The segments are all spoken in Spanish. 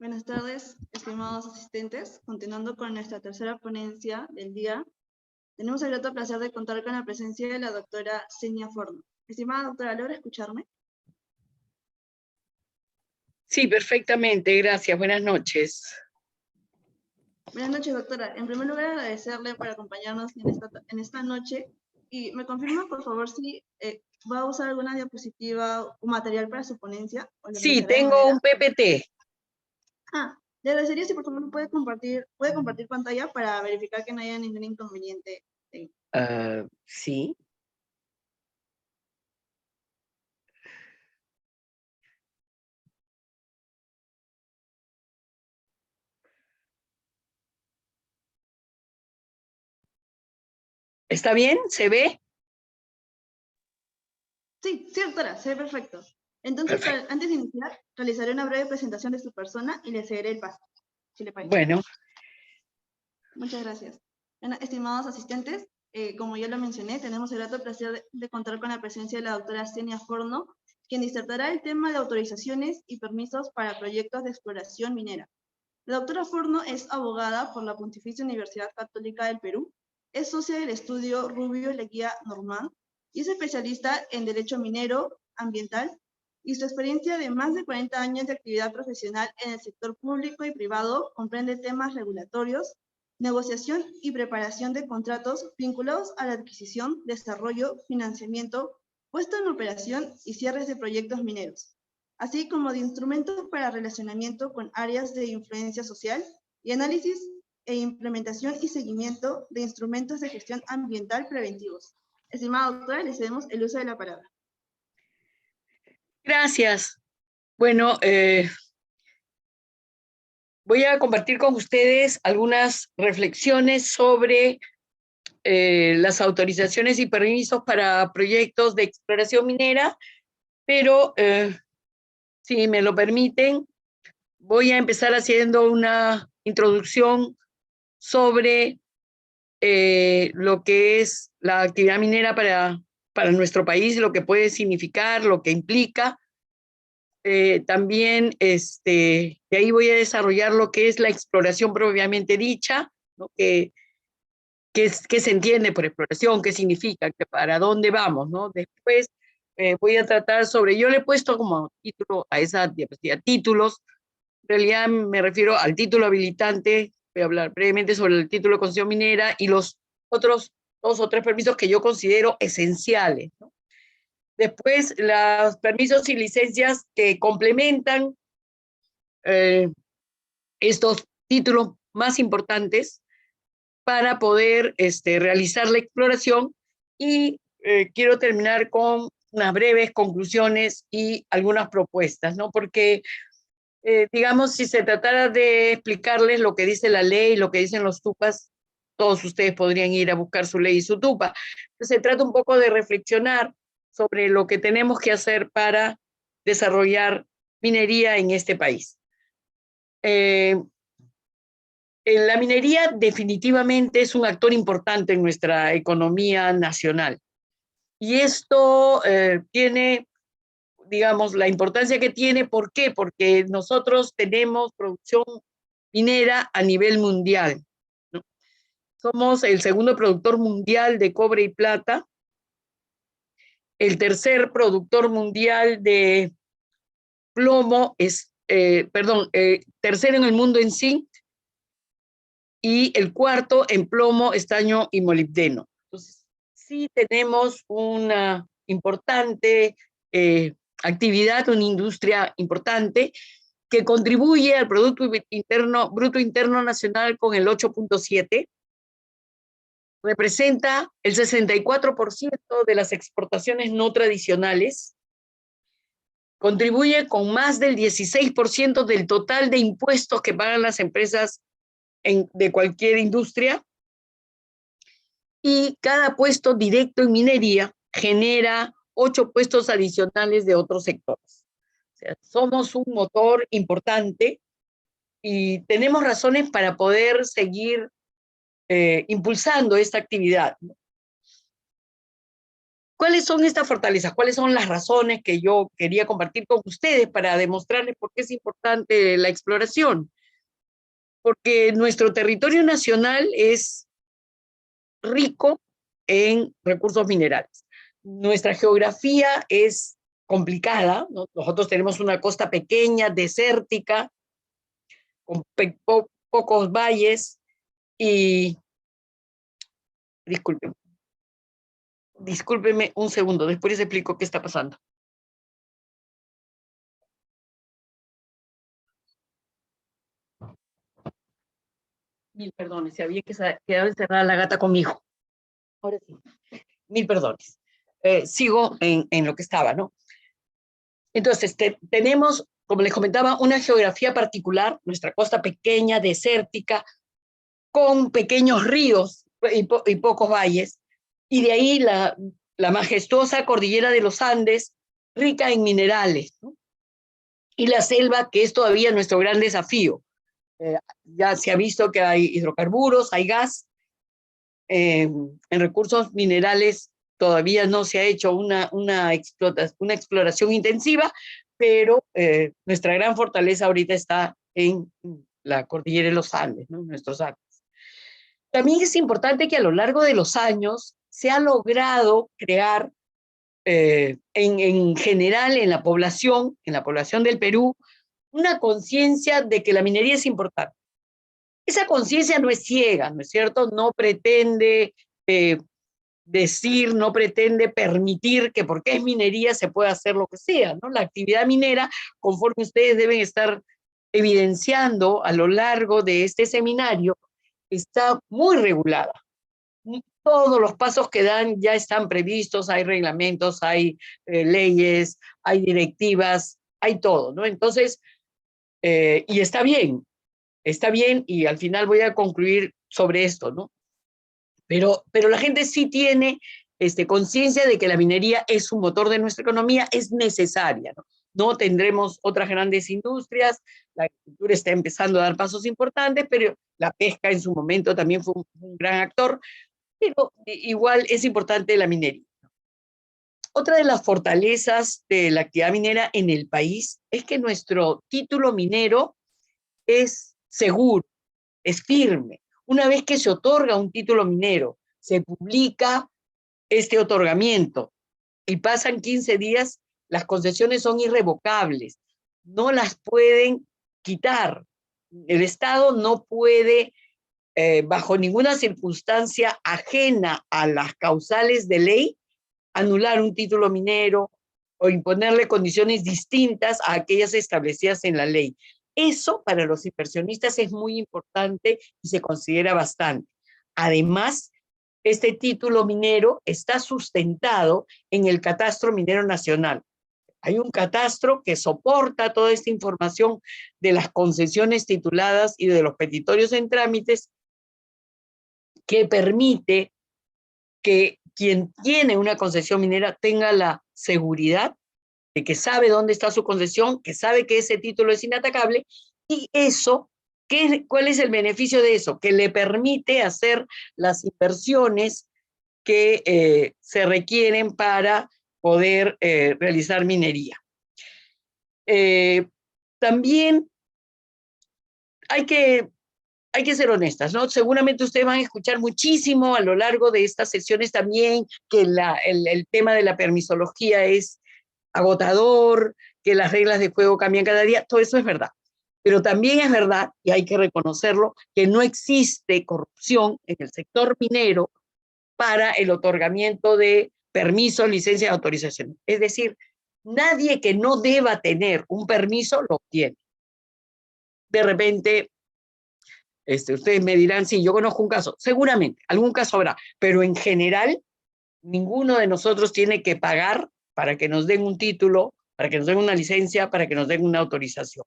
Buenas tardes, estimados asistentes. Continuando con nuestra tercera ponencia del día, tenemos el grato placer de contar con la presencia de la doctora Senia Forno. Estimada doctora, ¿logra escucharme? Sí, perfectamente, gracias. Buenas noches. Buenas noches, doctora. En primer lugar, agradecerle por acompañarnos en esta noche. Y me confirma, por favor, si va a usar alguna diapositiva o material para su ponencia. ¿O lo Sí, realizará de tengo manera? un PPT. Le agradecería si por favor puede compartir pantalla para verificar que no haya ningún inconveniente. Sí. ¿Está bien? ¿Se ve? Sí, doctora, se ve perfecto. Entonces, Perfecto. antes de iniciar, realizaré una breve presentación de su persona y le cederé el paso, si le parece. Bueno. Muchas gracias. Bueno, estimados asistentes, como ya lo mencioné, tenemos el grato placer de contar con la presencia de la doctora Senia Forno, quien disertará el tema de autorizaciones y permisos para proyectos de exploración minera. La doctora Forno es abogada por la Pontificia Universidad Católica del Perú, es socia del estudio Rubio Leguía Normand y es especialista en Derecho Minero, Ambiental, y su experiencia de más de 40 años de actividad profesional en el sector público y privado comprende temas regulatorios, negociación y preparación de contratos vinculados a la adquisición, desarrollo, financiamiento, puesta en operación y cierres de proyectos mineros, así como de instrumentos para relacionamiento con áreas de influencia social y análisis e implementación y seguimiento de instrumentos de gestión ambiental preventivos. Estimada doctora, le cedemos el uso de la palabra. Gracias. Bueno, voy a compartir con ustedes algunas reflexiones sobre las autorizaciones y permisos para proyectos de exploración minera, pero si me lo permiten, voy a empezar haciendo una introducción sobre lo que es la actividad minera para nuestro país, lo que puede significar, lo que implica. También de ahí voy a desarrollar lo que es la exploración propiamente dicha, ¿no? ¿Qué se entiende por exploración? ¿Qué significa? ¿Para dónde vamos? ¿No? Después voy a tratar sobre, yo le he puesto como título a esa diapositiva, títulos, en realidad me refiero al título habilitante, voy a hablar brevemente sobre el título de concesión minera y los otros 2 o 3 permisos que yo considero esenciales, ¿no? Después, los permisos y licencias que complementan estos títulos más importantes para poder realizar la exploración y quiero terminar con unas breves conclusiones y algunas propuestas, ¿no? Porque digamos, si se tratara de explicarles lo que dice la ley, lo que dicen los tupas, todos ustedes podrían ir a buscar su ley y su tupa. Entonces, se trata un poco de reflexionar sobre lo que tenemos que hacer para desarrollar minería en este país. La minería definitivamente es un actor importante en nuestra economía nacional. Y esto tiene, digamos, la importancia que tiene. ¿Por qué? Porque nosotros tenemos producción minera a nivel mundial, ¿no? Somos el segundo productor mundial de cobre y plata, el tercer productor mundial de plomo, tercero en el mundo en zinc, y el cuarto en plomo, estaño y molibdeno. Entonces, sí tenemos una importante actividad, una industria importante que contribuye al Bruto Interno Nacional con el 8.7%, representa el 64% de las exportaciones no tradicionales, contribuye con más del 16% del total de impuestos que pagan las empresas de cualquier industria, y cada puesto directo en minería genera 8 puestos adicionales de otros sectores. O sea, somos un motor importante y tenemos razones para poder seguir impulsando esta actividad, ¿no? ¿Cuáles son estas fortalezas? ¿Cuáles son las razones que yo quería compartir con ustedes para demostrarles por qué es importante la exploración? Porque nuestro territorio nacional es rico en recursos minerales. Nuestra geografía es complicada, ¿no? Nosotros tenemos una costa pequeña, desértica, con pocos valles y, discúlpeme un segundo, después les explico qué está pasando. Mil perdones, se había quedado encerrada la gata conmigo. Ahora sí, mil perdones. Sigo en lo que estaba, ¿no? Entonces, tenemos, como les comentaba, una geografía particular, nuestra costa pequeña, desértica, con pequeños ríos y pocos valles, y de ahí la majestuosa cordillera de los Andes, rica en minerales, ¿no? Y la selva, que es todavía nuestro gran desafío. Ya se ha visto que hay hidrocarburos, hay gas, en recursos minerales todavía no se ha hecho una exploración intensiva, pero nuestra gran fortaleza ahorita está en la cordillera de los Andes, ¿no? Nuestros Andes. También es importante que a lo largo de los años se ha logrado crear en general en la población del Perú, una conciencia de que la minería es importante. Esa conciencia no es ciega, ¿no es cierto? No pretende decir, no pretende permitir que porque es minería se pueda hacer lo que sea, ¿no? La actividad minera, conforme ustedes deben estar evidenciando a lo largo de este seminario, está muy regulada. Todos los pasos que dan ya están previstos, hay reglamentos, hay leyes, hay directivas, hay todo, ¿no? Entonces, y está bien, y al final voy a concluir sobre esto, ¿no? Pero la gente sí tiene conciencia de que la minería es un motor de nuestra economía, es necesaria, ¿no? No tendremos otras grandes industrias, la agricultura está empezando a dar pasos importantes, pero la pesca en su momento también fue un gran actor, pero igual es importante la minería. Otra de las fortalezas de la actividad minera en el país es que nuestro título minero es seguro, es firme. Una vez que se otorga un título minero, se publica este otorgamiento y pasan 15 días, las concesiones son irrevocables, no las pueden quitar. El Estado no puede, bajo ninguna circunstancia ajena a las causales de ley, anular un título minero o imponerle condiciones distintas a aquellas establecidas en la ley. Eso para los inversionistas es muy importante y se considera bastante. Además, este título minero está sustentado en el Catastro Minero Nacional. Hay un catastro que soporta toda esta información de las concesiones tituladas y de los petitorios en trámites, que permite que quien tiene una concesión minera tenga la seguridad de que sabe dónde está su concesión, que sabe que ese título es inatacable, y eso, ¿cuál es el beneficio de eso? Que le permite hacer las inversiones que se requieren para poder realizar minería. También hay que ser honestas, ¿no? Seguramente ustedes van a escuchar muchísimo a lo largo de estas sesiones también que el tema de la permisología es agotador, que las reglas de juego cambian cada día, todo eso es verdad. Pero también es verdad, y hay que reconocerlo, que no existe corrupción en el sector minero para el otorgamiento de permisos, licencias y autorizaciones. Es decir, nadie que no deba tener un permiso lo obtiene. De repente, ustedes me dirán, sí, yo conozco un caso, seguramente, algún caso habrá, pero en general, ninguno de nosotros tiene que pagar para que nos den un título, para que nos den una licencia, para que nos den una autorización.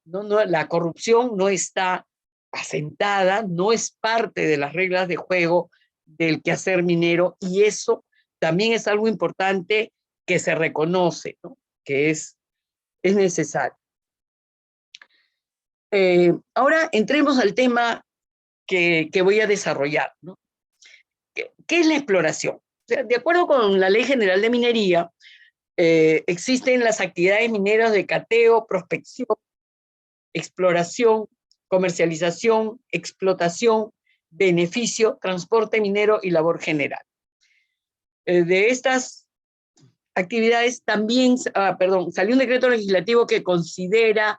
No, la corrupción no está asentada, no es parte de las reglas de juego del quehacer minero, y eso también es algo importante que se reconoce, ¿no? Que es necesario. Ahora entremos al tema que voy a desarrollar, ¿no? ¿Qué es la exploración? sea, de acuerdo con la Ley General de Minería, existen las actividades mineras de cateo, prospección, exploración, comercialización, explotación, beneficio, transporte minero y labor general. De estas actividades también, salió un decreto legislativo que considera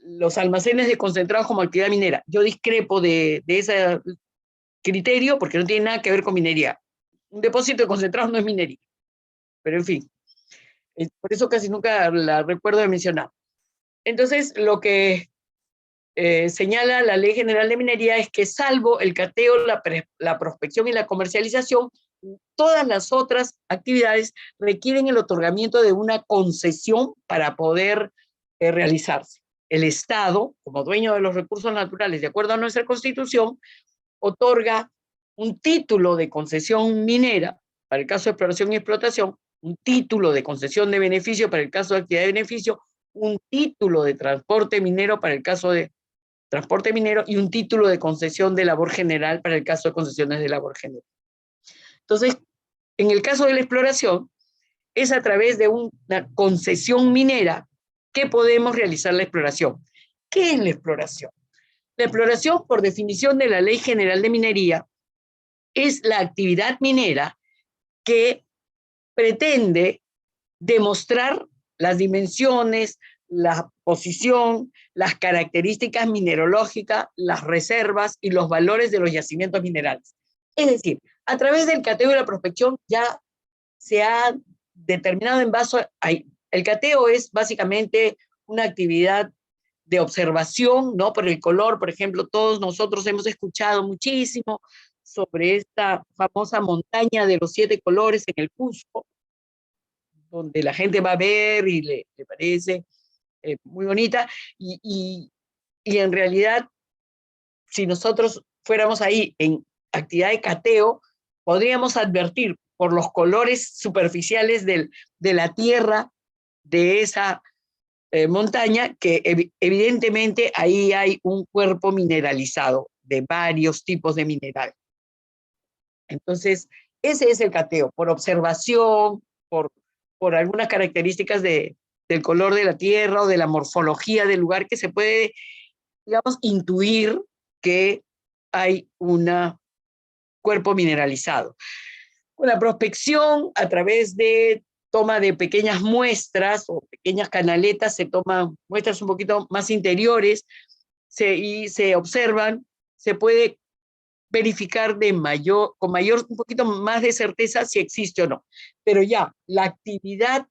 los almacenes de concentrados como actividad minera. Yo discrepo de ese criterio porque no tiene nada que ver con minería. Un depósito de concentrados no es minería, pero en fin, por eso casi nunca la recuerdo de mencionar. Entonces, lo que señala la Ley General de Minería es que salvo el cateo, la prospección y la comercialización, todas las otras actividades requieren el otorgamiento de una concesión para poder realizarse. El Estado, como dueño de los recursos naturales, de acuerdo a nuestra Constitución, otorga un título de concesión minera para el caso de exploración y explotación, un título de concesión de beneficio para el caso de actividad de beneficio, un título de transporte minero para el caso de transporte minero y un título de concesión de labor general para el caso de concesiones de labor general. Entonces, en el caso de la exploración, es a través de una concesión minera que podemos realizar la exploración. ¿Qué es la exploración? La exploración, por definición de la Ley General de Minería, es la actividad minera que pretende demostrar las dimensiones, la posición, las características mineralógicas, las reservas y los valores de los yacimientos minerales. Es decir, a través del cateo y la prospección ya se ha determinado en base a... El cateo es básicamente una actividad de observación, ¿no? Por el color, por ejemplo, todos nosotros hemos escuchado muchísimo sobre esta famosa montaña de los 7 colores en el Cusco, donde la gente va a ver y le parece muy bonita, y en realidad, si nosotros fuéramos ahí en actividad de cateo, podríamos advertir por los colores superficiales de la tierra de esa montaña que evidentemente ahí hay un cuerpo mineralizado de varios tipos de mineral. Entonces, ese es el cateo, por observación, por algunas características del color de la tierra o de la morfología del lugar que se puede, digamos, intuir que hay un cuerpo mineralizado. Con la prospección, a través de toma de pequeñas muestras o pequeñas canaletas, se toman muestras un poquito más interiores y se observan, se puede verificar con un poquito más de certeza si existe o no. Pero ya, la actividad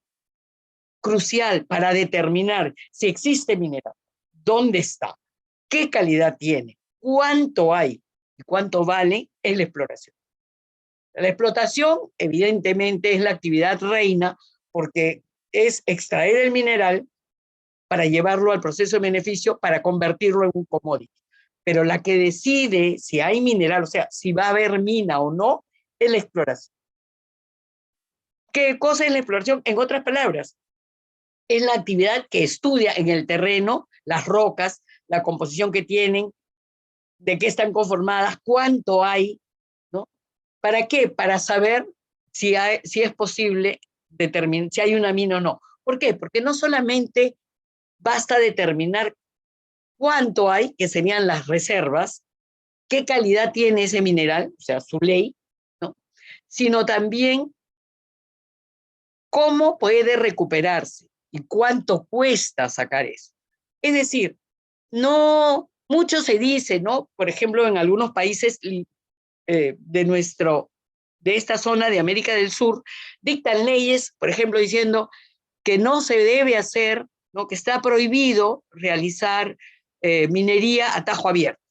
crucial para determinar si existe mineral, dónde está, qué calidad tiene, cuánto hay y cuánto vale, es la exploración. La explotación, evidentemente, es la actividad reina porque es extraer el mineral para llevarlo al proceso de beneficio para convertirlo en un commodity. Pero la que decide si hay mineral, o sea, si va a haber mina o no, es la exploración. ¿Qué cosa es la exploración? En otras palabras, es la actividad que estudia en el terreno las rocas, la composición que tienen, de qué están conformadas, cuánto hay, ¿no? ¿Para qué? Para saber si es posible determinar si hay una mina o no. ¿Por qué? Porque no solamente basta determinar cuánto hay, que serían las reservas, qué calidad tiene ese mineral, o sea, su ley, ¿no? Sino también cómo puede recuperarse y cuánto cuesta sacar eso. Es decir, no, mucho se dice, ¿no? Por ejemplo, en algunos países de esta zona de América del Sur, dictan leyes, por ejemplo, diciendo que no se debe hacer, ¿no? Que está prohibido realizar minería a tajo abierto,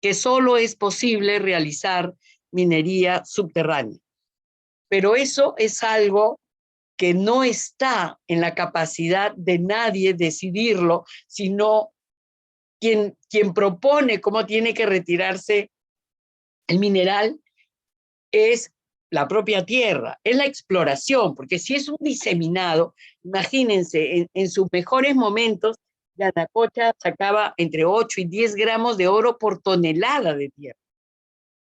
que solo es posible realizar minería subterránea. Pero eso es algo que no está en la capacidad de nadie decidirlo, sino quien propone cómo tiene que retirarse el mineral es la propia tierra, es la exploración, porque si es un diseminado, imagínense, en sus mejores momentos, Yanacocha sacaba entre 8 y 10 gramos de oro por tonelada de tierra.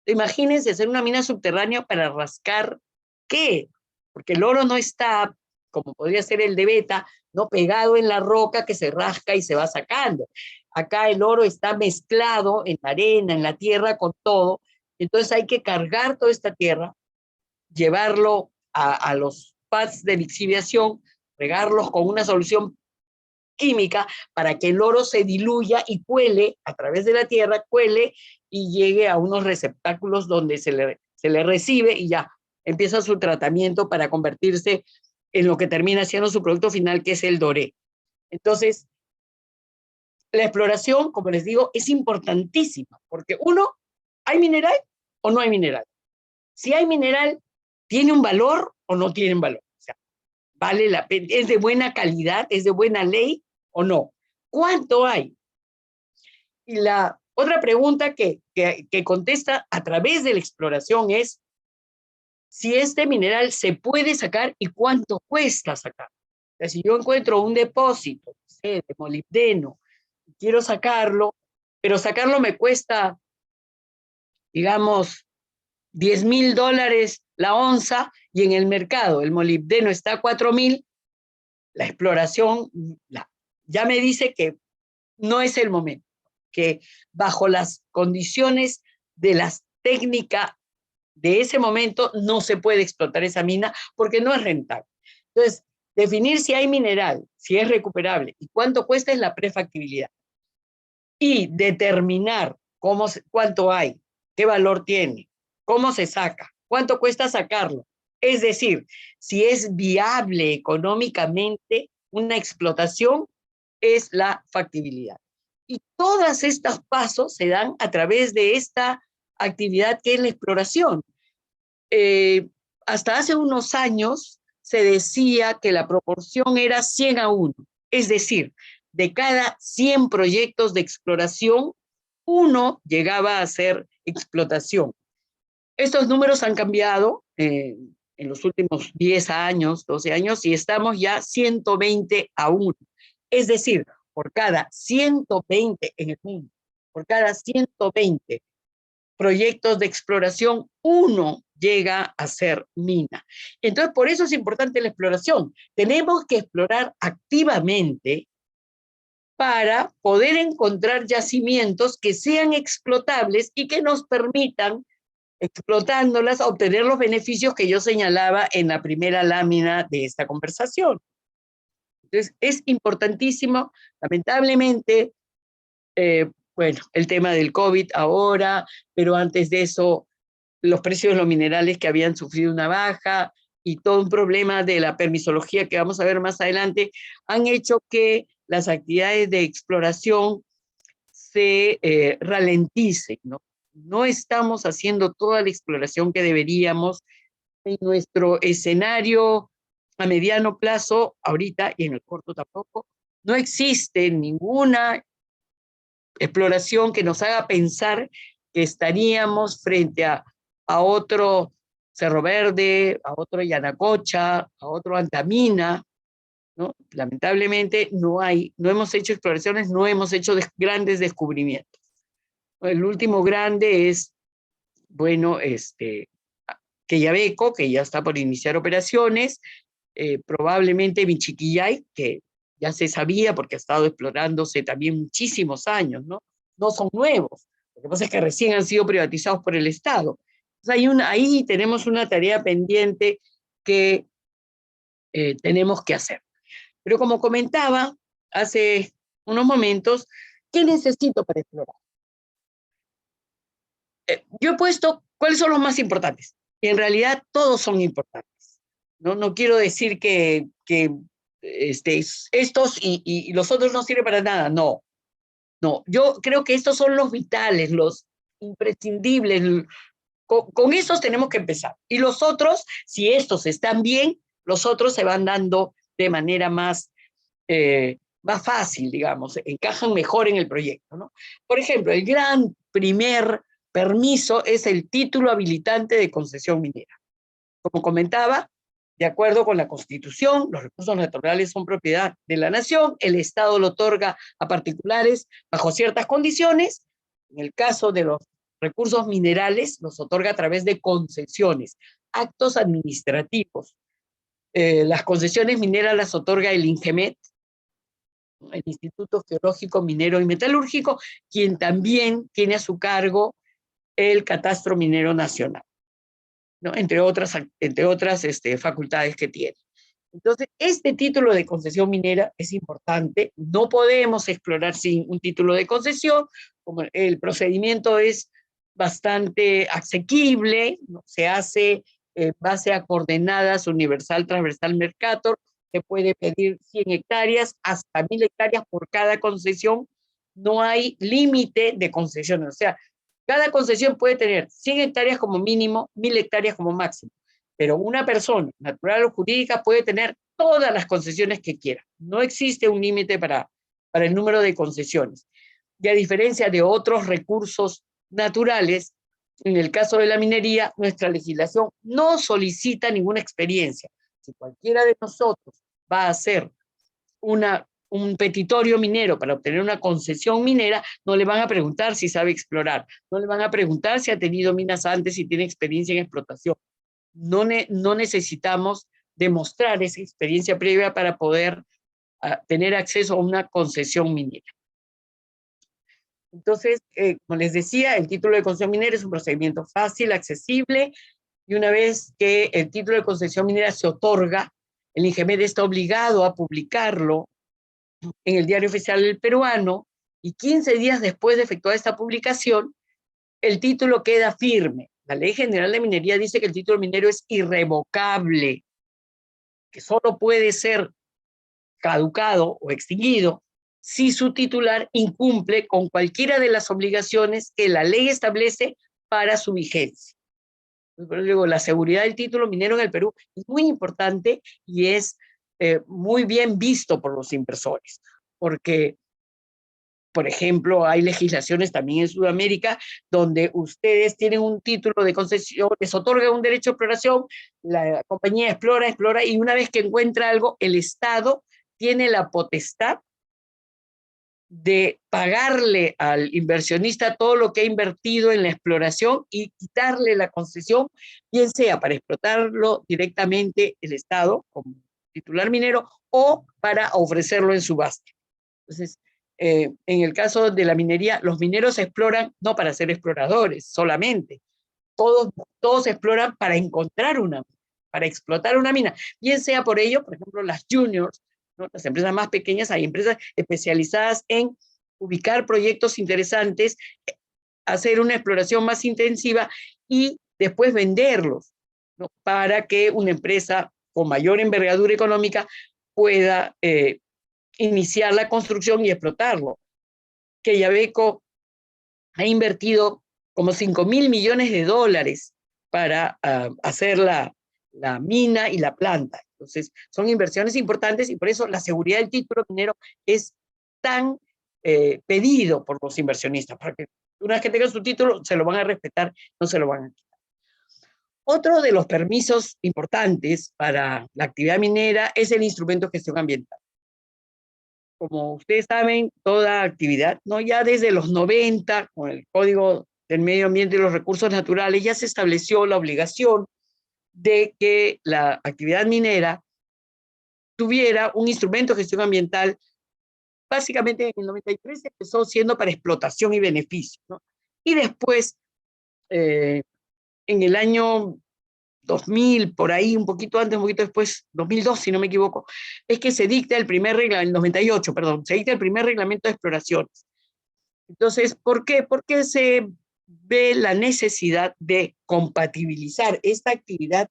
Imagínense hacer una mina subterránea para rascar, ¿qué? Porque el oro no está, como podría ser el de Beta, no pegado en la roca que se rasca y se va sacando. Acá el oro está mezclado en la arena, en la tierra, con todo. Entonces hay que cargar toda esta tierra, llevarlo a los pads de lixiviación, regarlos con una solución química para que el oro se diluya y cuele a través de la tierra, cuele y llegue a unos receptáculos donde se le recibe y ya empieza su tratamiento para convertirse en lo que termina siendo su producto final, que es el doré. Entonces, la exploración, como les digo, es importantísima, porque uno, ¿hay mineral o no hay mineral? Si hay mineral, ¿tiene un valor o no tiene un valor? O sea, ¿vale la pena? ¿Es de buena calidad? ¿Es de buena ley o no? ¿Cuánto hay? Y la otra pregunta que contesta a través de la exploración es si este mineral se puede sacar y cuánto cuesta sacar. O sea, si yo encuentro un depósito, no sé, de molibdeno, quiero sacarlo, pero sacarlo me cuesta, digamos, $10,000 la onza, y en el mercado el molibdeno está a 4,000, la exploración ya me dice que no es el momento, que bajo las condiciones de las técnicas de ese momento no se puede explotar esa mina porque no es rentable. Entonces, definir si hay mineral, si es recuperable y cuánto cuesta es la prefactibilidad. Y determinar cuánto hay, qué valor tiene, cómo se saca, cuánto cuesta sacarlo. Es decir, si es viable económicamente una explotación, es la factibilidad. Y todos estos pasos se dan a través de esta actividad que es la exploración. Hasta hace unos años se decía que la proporción era 100-1, es decir, de cada 100 proyectos de exploración, uno llegaba a ser explotación. Estos números han cambiado en los últimos 10 años, 12 años, y estamos ya 120-1. Es decir, por cada 120 en el mundo, por cada 120 proyectos de exploración, uno llega a ser mina. Entonces, por eso es importante la exploración. Tenemos que explorar activamente para poder encontrar yacimientos que sean explotables y que nos permitan, explotándolas, obtener los beneficios que yo señalaba en la primera lámina de esta conversación. Entonces, es importantísimo, lamentablemente, bueno, el tema del COVID ahora, pero antes de eso, los precios de los minerales que habían sufrido una baja y todo un problema de la permisología que vamos a ver más adelante, han hecho que las actividades de exploración se ralenticen, ¿no? No estamos haciendo toda la exploración que deberíamos en nuestro escenario a mediano plazo, ahorita, y en el corto tampoco. No existe ninguna exploración que nos haga pensar que estaríamos frente a otro Cerro Verde, a otro Yanacocha, a otro Antamina, ¿no? Lamentablemente no hemos hecho exploraciones, no hemos hecho grandes descubrimientos. El último grande es, bueno, Quellaveco, que ya está por iniciar operaciones, probablemente Michiquillay, que ya se sabía porque ha estado explorándose también muchísimos años, ¿no? No son nuevos, lo que pasa es que recién han sido privatizados por el Estado. Entonces ahí tenemos una tarea pendiente que tenemos que hacer. Pero como comentaba hace unos momentos, ¿qué necesito para explorar? Yo he puesto cuáles son los más importantes. Y en realidad todos son importantes. No quiero decir que estos y los otros no sirven para nada. No. Yo creo que estos son los vitales, los imprescindibles. Con esos tenemos que empezar. Y los otros, si estos están bien, los otros se van dando de manera más fácil, digamos, encajan mejor en el proyecto, ¿no? Por ejemplo, el gran primer permiso es el título habilitante de concesión minera. Como comentaba, de acuerdo con la Constitución, los recursos naturales son propiedad de la nación, el Estado lo otorga a particulares bajo ciertas condiciones. En el caso de los recursos minerales los otorga a través de concesiones, actos administrativos. Las concesiones mineras las otorga el INGEMET, el Instituto Geológico, Minero y Metalúrgico, quien también tiene a su cargo el Catastro Minero Nacional, ¿no? Entre otras facultades que tiene. Entonces, este título de concesión minera es importante. No podemos explorar sin un título de concesión, como el procedimiento es bastante asequible, ¿no? Se hace en base a coordenadas universal, transversal, Mercator, se puede pedir 100 hectáreas hasta 1000 hectáreas por cada concesión. No hay límite de concesiones, o sea, cada concesión puede tener 100 hectáreas como mínimo, 1000 hectáreas como máximo, pero una persona, natural o jurídica, puede tener todas las concesiones que quiera. No existe un límite para el número de concesiones. Y a diferencia de otros recursos naturales, en el caso de la minería, nuestra legislación no solicita ninguna experiencia. Si cualquiera de nosotros va a hacer un petitorio minero para obtener una concesión minera, no le van a preguntar si sabe explorar, no le van a preguntar si ha tenido minas antes, si tiene experiencia en explotación. No necesitamos demostrar esa experiencia previa para poder tener acceso a una concesión minera. Entonces, como les decía, el título de concesión minera es un procedimiento fácil, accesible, y una vez que el título de concesión minera se otorga, el INGEMED está obligado a publicarlo en el Diario Oficial del Peruano, y 15 días después de efectuar esta publicación, el título queda firme. La Ley General de Minería dice que el título minero es irrevocable, que solo puede ser caducado o extinguido si su titular incumple con cualquiera de las obligaciones que la ley establece para su vigencia. Luego, la seguridad del título minero en el Perú es muy importante y es muy bien visto por los inversores, porque, por ejemplo, hay legislaciones también en Sudamérica donde ustedes tienen un título de concesión, les otorga un derecho de exploración, la compañía explora, y una vez que encuentra algo, el Estado tiene la potestad de pagarle al inversionista todo lo que ha invertido en la exploración y quitarle la concesión, bien sea para explotarlo directamente el Estado como titular minero o para ofrecerlo en subasta. Entonces, en el caso de la minería, los mineros exploran no para ser exploradores solamente, todos exploran para encontrar una mina, para explotar una mina, bien sea por ello, por ejemplo, las juniors, ¿no? Las empresas más pequeñas, hay empresas especializadas en ubicar proyectos interesantes, hacer una exploración más intensiva y después venderlos, ¿no? Para que una empresa con mayor envergadura económica pueda iniciar la construcción y explotarlo. Quellaveco ha invertido como 5.000 millones de dólares para hacer la mina y la planta. Entonces, son inversiones importantes y por eso la seguridad del título minero es tan pedido por los inversionistas, para que una vez que tengan su título, se lo van a respetar, no se lo van a quitar. Otro de los permisos importantes para la actividad minera es el instrumento de gestión ambiental. Como ustedes saben, toda actividad, ¿no? Ya desde los 90, con el Código del Medio Ambiente y los Recursos Naturales, ya se estableció la obligación de que la actividad minera tuviera un instrumento de gestión ambiental. Básicamente en el 93 empezó siendo para explotación y beneficio, ¿no? Y después, en el año 2000, por ahí, un poquito antes, un poquito después, 2002, si no me equivoco, es que se dicta el primer reglamento, el 98, perdón, se dicta el primer reglamento de exploraciones. Entonces, ¿por qué? Porque se ve la necesidad de compatibilizar esta actividad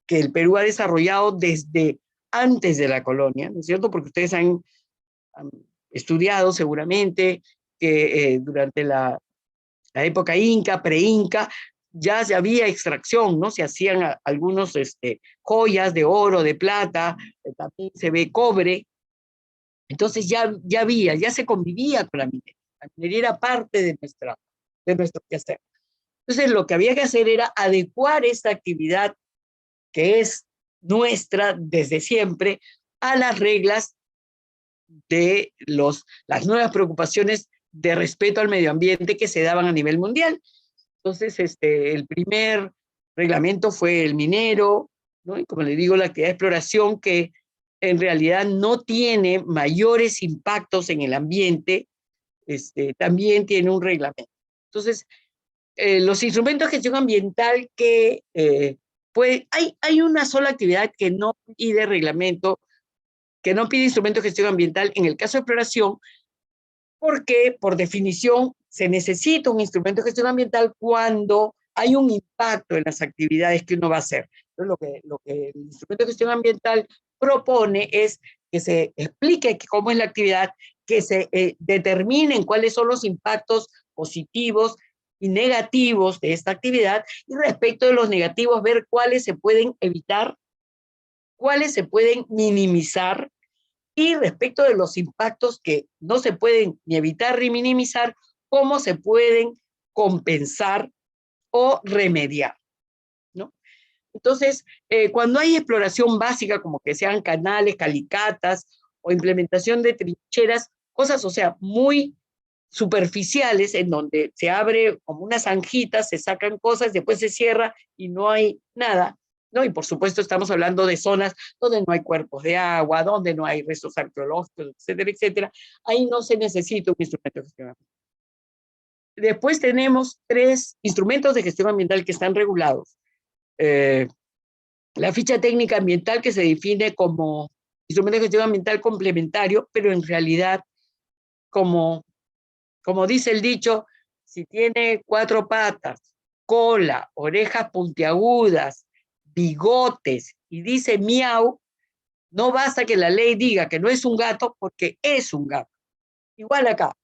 que el Perú ha desarrollado desde antes de la colonia, ¿no es cierto? Porque ustedes han estudiado seguramente que durante la época inca, pre-inca, ya se había extracción, ¿no? Se hacían algunos joyas de oro, de plata, también se ve cobre. Entonces ya se convivía con la minería. La minería era parte de nuestro quehacer. Entonces lo que había que hacer era adecuar esta actividad que es nuestra desde siempre a las reglas de las nuevas preocupaciones de respeto al medio ambiente que se daban a nivel mundial. Entonces, el primer reglamento fue el minero, ¿no? Y como le digo, la actividad de exploración que en realidad no tiene mayores impactos en el ambiente, también tiene un reglamento. Entonces, los instrumentos de gestión ambiental que hay una sola actividad que no pide reglamento, que no pide instrumentos de gestión ambiental en el caso de exploración, porque por definición se necesita un instrumento de gestión ambiental cuando hay un impacto en las actividades que uno va a hacer. Entonces, lo que el instrumento de gestión ambiental propone es que se explique cómo es la actividad, que se determinen cuáles son los impactos positivos y negativos de esta actividad, y respecto de los negativos, ver cuáles se pueden evitar, cuáles se pueden minimizar, y respecto de los impactos que no se pueden ni evitar ni minimizar, cómo se pueden compensar o remediar, ¿no? Entonces, cuando hay exploración básica, como que sean canales, calicatas o implementación de trincheras, cosas, o sea, muy superficiales, en donde se abre como una zanjita, se sacan cosas, después se cierra y no hay nada, ¿no? Y por supuesto estamos hablando de zonas donde no hay cuerpos de agua, donde no hay restos arqueológicos, etcétera, etcétera. Ahí no se necesita un instrumento de gestión ambiental. Después tenemos 3 instrumentos de gestión ambiental que están regulados. La ficha técnica ambiental, que se define como instrumento de gestión ambiental complementario, pero en realidad, como dice el dicho, si tiene 4 patas, cola, orejas puntiagudas, bigotes y dice miau, no basta que la ley diga que no es un gato, porque es un gato. Igual acá,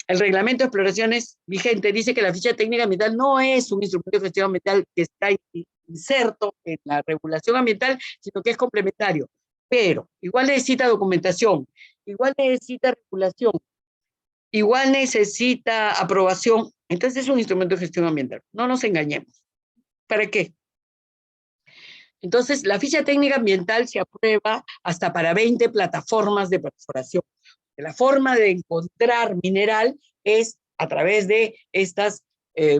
el reglamento de exploraciones vigente dice que la ficha técnica ambiental no es un instrumento de gestión ambiental que está inserto en la regulación ambiental, sino que es complementario. Pero igual necesita documentación, igual necesita regulación, igual necesita aprobación. Entonces es un instrumento de gestión ambiental. No nos engañemos. ¿Para qué? Entonces, la ficha técnica ambiental se aprueba hasta para 20 plataformas de perforación. La forma de encontrar mineral es a través de estas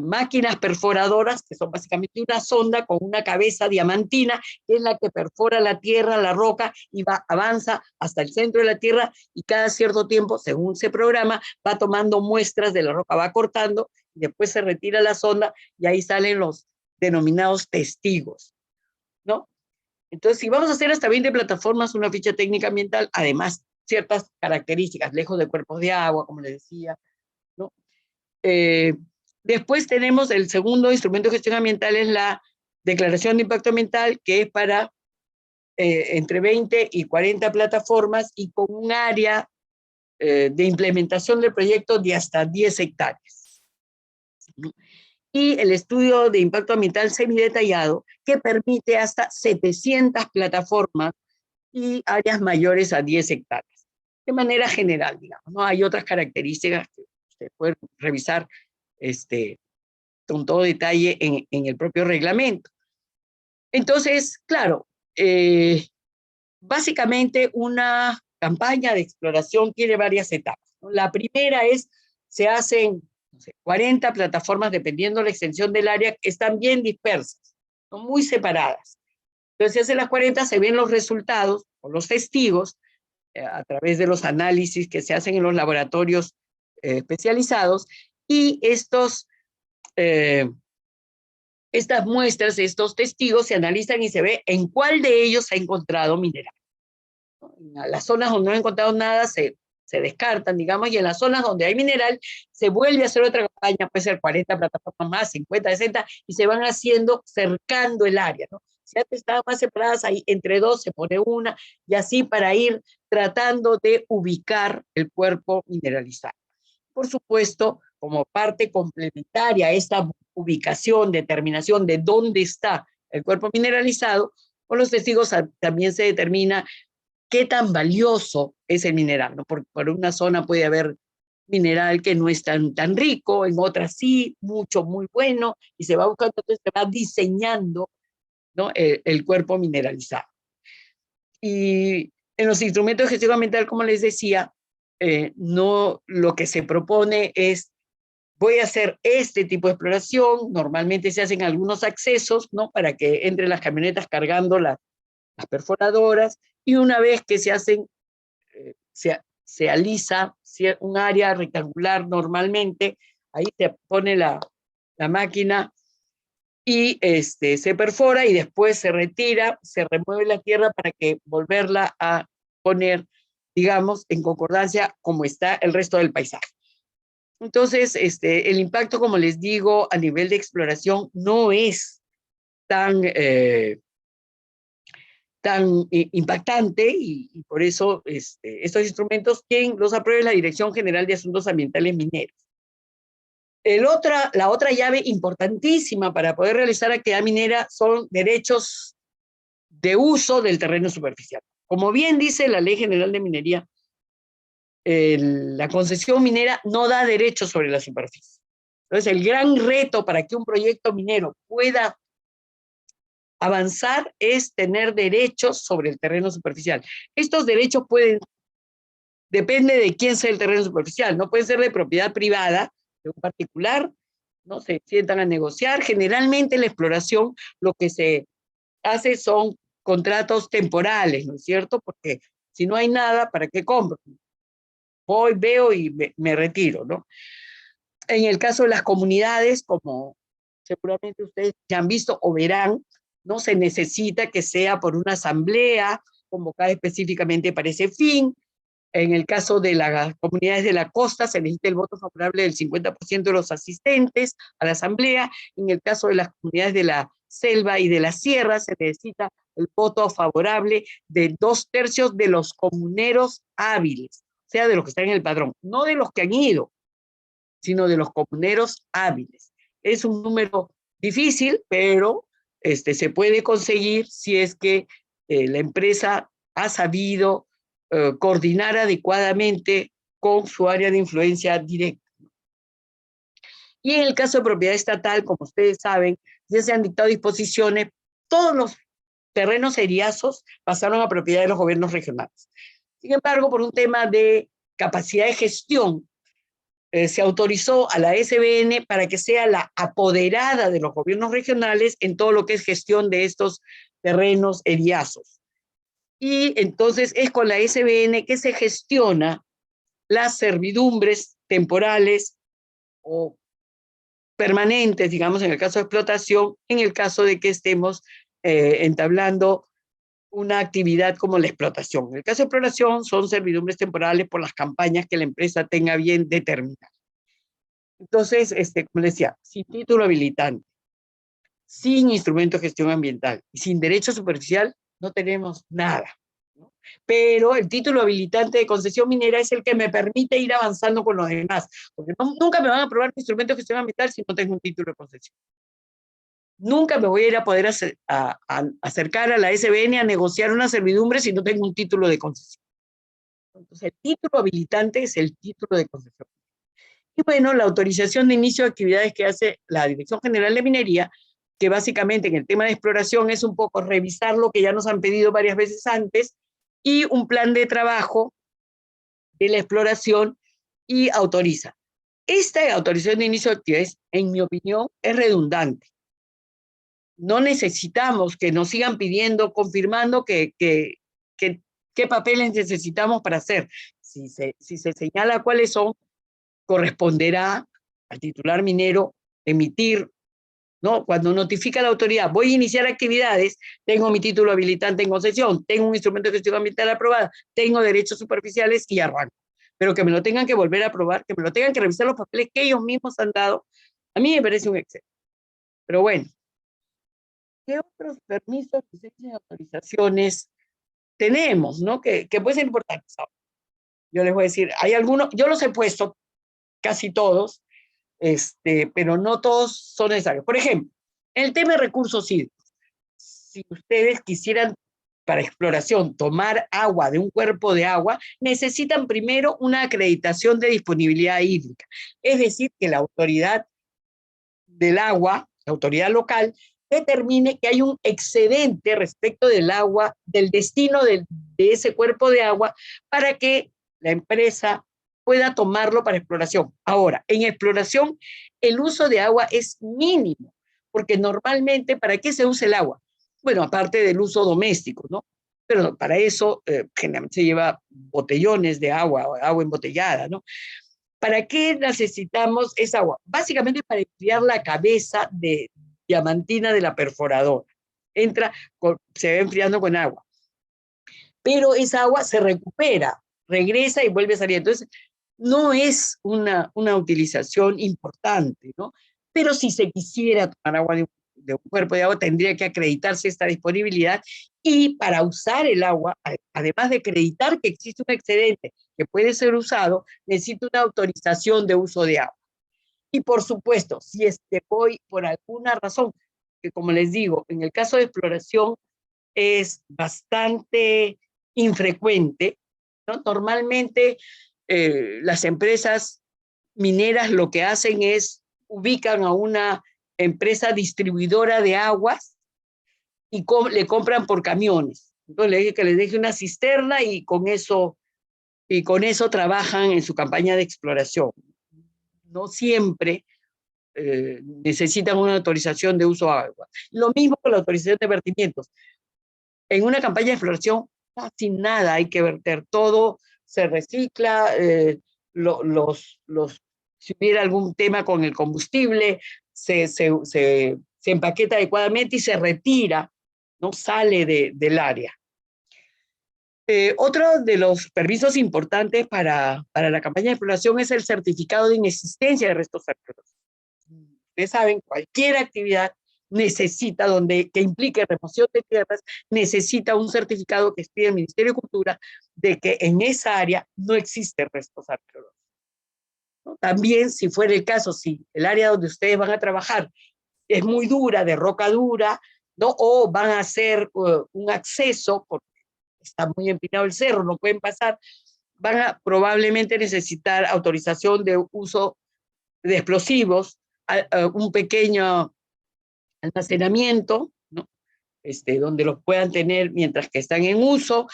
máquinas perforadoras, que son básicamente una sonda con una cabeza diamantina, que es la que perfora la tierra, la roca, y avanza hasta el centro de la tierra, y cada cierto tiempo, según se programa, va tomando muestras de la roca, va cortando, y después se retira la sonda, y ahí salen los denominados testigos, ¿no? Entonces, si vamos a hacer hasta 20 plataformas, una ficha técnica ambiental, además ciertas características, lejos de cuerpos de agua, como les decía, ¿no? Después tenemos el segundo instrumento de gestión ambiental, es la declaración de impacto ambiental, que es para entre 20 y 40 plataformas y con un área de implementación del proyecto de hasta 10 hectáreas. Y el estudio de impacto ambiental semidetallado, que permite hasta 700 plataformas y áreas mayores a 10 hectáreas. De manera general, digamos, ¿no? Hay otras características que usted puede revisar con todo detalle en el propio reglamento. Entonces, claro, básicamente una campaña de exploración tiene varias etapas, ¿no? La primera es, se hacen 40 plataformas, dependiendo de la extensión del área, que están bien dispersas, ¿no? Muy separadas. Entonces se hacen las 40, se ven los resultados o los testigos a través de los análisis que se hacen en los laboratorios especializados, y estas muestras, estos testigos se analizan y se ve en cuál de ellos se ha encontrado mineral. En las zonas donde no han encontrado nada se descartan, digamos, y en las zonas donde hay mineral se vuelve a hacer otra campaña, puede ser 40 plataformas más, 50, 60, y se van haciendo cercando el área, ¿no? Si antes estaban más separadas, ahí entre 2 se pone una, y así para ir tratando de ubicar el cuerpo mineralizado. Por supuesto, como parte complementaria a esta ubicación, determinación de dónde está el cuerpo mineralizado, con los testigos también se determina qué tan valioso es el mineral, ¿no? Por una zona puede haber mineral que no es tan rico, en otra sí, mucho, muy bueno, y se va buscando, entonces se va diseñando, ¿no? el cuerpo mineralizado. Y en los instrumentos de gestión ambiental, como les decía, no, lo que se propone es voy a hacer este tipo de exploración, normalmente se hacen algunos accesos, ¿no? Para que entren las camionetas cargando las perforadoras, y una vez que se hacen, se alisa un área rectangular normalmente, ahí se pone la máquina y se perfora y después se retira, se remueve la tierra para que volverla a poner, digamos, en concordancia como está el resto del paisaje. Entonces, el impacto, como les digo, a nivel de exploración no es tan, impactante, y por eso estos instrumentos, quien los aprueba es la Dirección General de Asuntos Ambientales Mineros. La otra llave importantísima para poder realizar actividad minera son derechos de uso del terreno superficial. Como bien dice la Ley General de Minería, la concesión minera no da derechos sobre la superficie. Entonces, el gran reto para que un proyecto minero pueda avanzar es tener derechos sobre el terreno superficial. Estos derechos depende de quién sea el terreno superficial, no pueden ser de propiedad privada, de un particular, ¿no? Se sientan a negociar. Generalmente la exploración lo que se hace son contratos temporales, ¿no es cierto? Porque si no hay nada, ¿para qué compro? Voy, veo y me retiro, ¿no? En el caso de las comunidades, como seguramente ustedes ya han visto o verán, no se necesita que sea por una asamblea convocada específicamente para ese fin. En el caso de las comunidades de la costa, se necesita el voto favorable del 50% de los asistentes a la asamblea. En el caso de las comunidades de la selva y de la sierra, se necesita el voto favorable de 2/3 de los comuneros hábiles, o sea, de los que están en el padrón, no de los que han ido, sino de los comuneros hábiles. Es un número difícil, pero se puede conseguir si es que la empresa ha sabido coordinar adecuadamente con su área de influencia directa. Y en el caso de propiedad estatal, como ustedes saben, ya se han dictado disposiciones, todos los terrenos seriazos pasaron a propiedad de los gobiernos regionales. Sin embargo, por un tema de capacidad de gestión, se autorizó a la SBN para que sea la apoderada de los gobiernos regionales en todo lo que es gestión de estos terrenos eriazos. Y entonces es con la SBN que se gestiona las servidumbres temporales o permanentes, digamos, en el caso de explotación, en el caso de que estemos entablando una actividad como la explotación. En el caso de exploración son servidumbres temporales por las campañas que la empresa tenga bien determinar. Entonces, como les decía, sin título habilitante, sin instrumento de gestión ambiental y sin derecho superficial, no tenemos nada, ¿no? Pero el título habilitante de concesión minera es el que me permite ir avanzando con los demás, porque nunca me van a aprobar mi instrumento de gestión ambiental si no tengo un título de concesión. Nunca me voy a ir a poder acercar a la SBN a negociar una servidumbre si no tengo un título de concesión. Entonces, el título habilitante es el título de concesión. Y bueno, la autorización de inicio de actividades que hace la Dirección General de Minería, que básicamente en el tema de exploración es un poco revisar lo que ya nos han pedido varias veces antes, y un plan de trabajo de la exploración, y autoriza. Esta autorización de inicio de actividades, en mi opinión, es redundante. No necesitamos que nos sigan pidiendo, confirmando qué papeles necesitamos para hacer. Si se señala cuáles son, corresponderá al titular minero emitir, ¿no? Cuando notifica a la autoridad, voy a iniciar actividades, tengo mi título habilitante en concesión, tengo un instrumento de gestión ambiental aprobado, tengo derechos superficiales y arranco. Pero que me lo tengan que volver a aprobar, que me lo tengan que revisar los papeles que ellos mismos han dado, a mí me parece un exceso. Pero bueno, ¿qué otros permisos, licencias y autorizaciones tenemos, ¿no? Que pueden ser importantes. Yo les voy a decir, hay algunos, yo los he puesto casi todos, pero no todos son necesarios. Por ejemplo, el tema de recursos hídricos. Si ustedes quisieran para exploración tomar agua de un cuerpo de agua, necesitan primero una acreditación de disponibilidad hídrica. Es decir, que la autoridad del agua, la autoridad local, determine que hay un excedente respecto del agua, del destino de ese cuerpo de agua, para que la empresa pueda tomarlo para exploración. Ahora, en exploración, el uso de agua es mínimo, porque normalmente, ¿para qué se usa el agua? Bueno, aparte del uso doméstico, ¿no? Pero para eso generalmente se lleva botellones de agua, agua embotellada, ¿no? ¿Para qué necesitamos esa agua? Básicamente para enfriar la cabeza de diamantina de la perforadora. Se va enfriando con agua. Pero esa agua se recupera, regresa y vuelve a salir. Entonces, no es una utilización importante, ¿no? Pero si se quisiera tomar agua de un cuerpo de agua, tendría que acreditarse esta disponibilidad, y para usar el agua, además de acreditar que existe un excedente que puede ser usado, necesita una autorización de uso de agua. Y por supuesto, si voy por alguna razón, que como les digo, en el caso de exploración es bastante infrecuente, ¿no? Normalmente las empresas mineras lo que hacen es ubican a una empresa distribuidora de aguas y le compran por camiones. Entonces le dije que les deje una cisterna y con eso trabajan en su campaña de exploración. No siempre necesitan una autorización de uso de agua. Lo mismo con la autorización de vertimientos. En una campaña de exploración casi nada hay que verter, todo se recicla, si hubiera algún tema con el combustible, se empaqueta adecuadamente y se retira, no sale del área. Otro de los permisos importantes para la campaña de exploración es el certificado de inexistencia de restos arqueológicos. Ustedes saben, cualquier actividad necesita, que implique remoción de tierras, necesita un certificado que expide el Ministerio de Cultura de que en esa área no existen restos arqueológicos, ¿no? También, si fuera el caso, si el área donde ustedes van a trabajar es muy dura, de roca dura, ¿no? O van a hacer un acceso, porque está muy empinado el cerro, no pueden pasar, van a probablemente necesitar autorización de uso de explosivos, un pequeño almacenamiento, ¿no? Donde los puedan tener mientras que están en uso.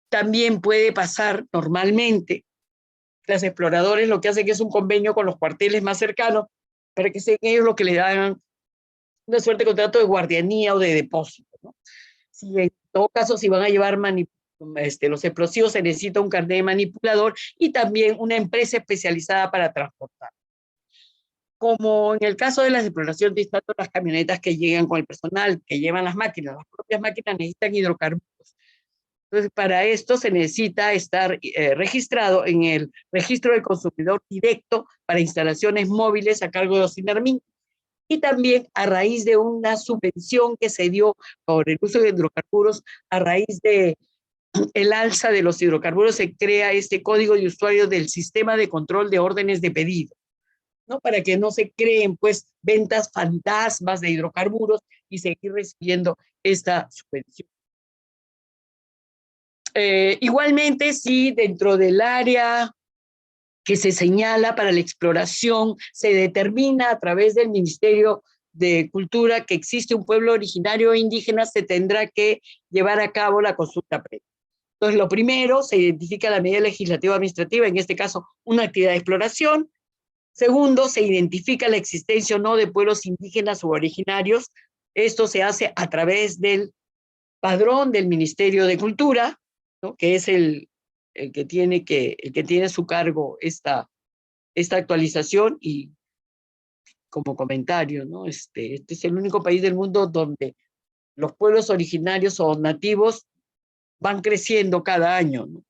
También puede pasar normalmente, los exploradores lo que hacen es un convenio con los cuarteles más cercanos para que sean ellos los que le dan una suerte de contrato de guardianía o de depósito, ¿no? Si en todo caso, si van a llevar los explosivos, se necesita un carnet de manipulador y también una empresa especializada para transportar. Como en el caso de las exploraciones, tanto las camionetas que llegan con el personal, que llevan las propias máquinas necesitan hidrocarburos. Entonces, para esto se necesita estar registrado en el registro del consumidor directo para instalaciones móviles a cargo de OCINERMIN, y también a raíz de una subvención que se dio por el uso de hidrocarburos, a raíz de el alza de los hidrocarburos, se crea este código de usuario del sistema de control de órdenes de pedido, ¿no? Para que no se creen pues ventas fantasmas de hidrocarburos y seguir recibiendo esta subvención. Igualmente, si dentro del área que se señala para la exploración se determina a través del Ministerio de Cultura que existe un pueblo originario indígena, se tendrá que llevar a cabo la consulta previa. Entonces, lo primero, se identifica la medida legislativa administrativa, en este caso, una actividad de exploración. Segundo, se identifica la existencia o no de pueblos indígenas u originarios. Esto se hace a través del padrón del Ministerio de Cultura, ¿no? Que es el que tiene a su cargo esta actualización. Y como comentario, ¿no? Este es el único país del mundo donde los pueblos originarios o nativos van creciendo cada año, ¿no?